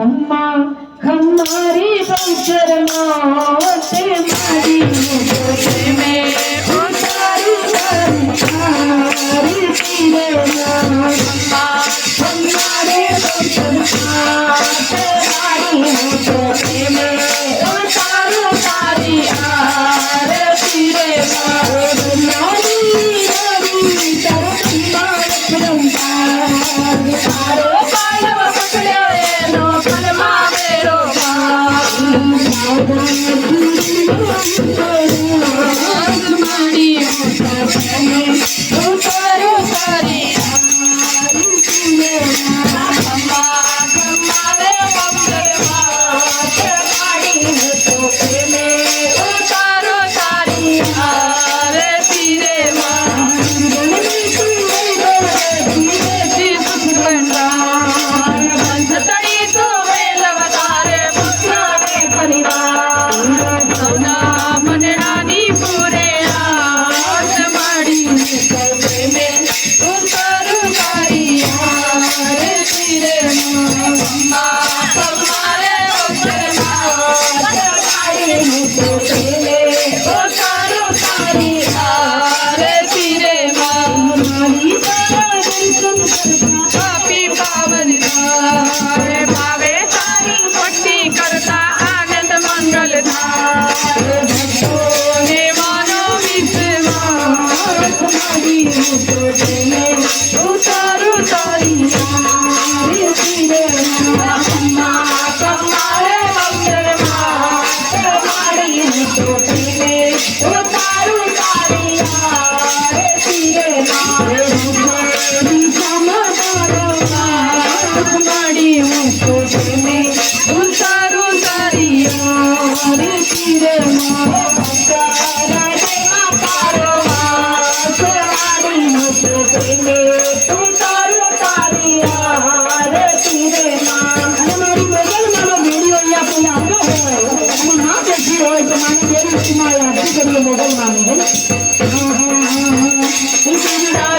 खम्मा खम्मारी बंसर माते मारी मोटे में उतारू तारी तीरे खम्मा खम्मारे बंसर माते मारी मोटे में उतारू तारी आर तीरे नारी नारी तरती मार परंपार आरो पालव पकड़े नो फलमा मेरो मारी उतारो तारी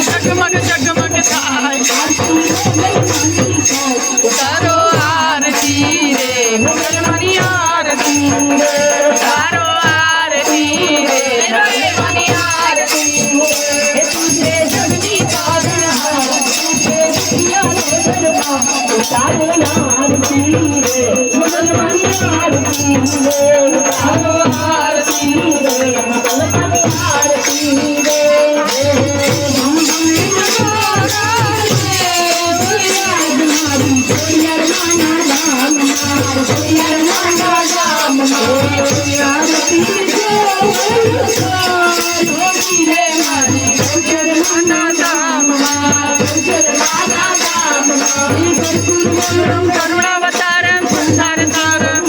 जगमग जगमग उतारो आरती रे मुसलमानी आरती उतारो आरती रे मुसलमानी आरती तुझे जगनी ताज तुझे दुनिया उतारो आरती रे मुसलमानी आरती उतारो आरती रे मुसलमानी आरती रे करुणावतारं संसारसारं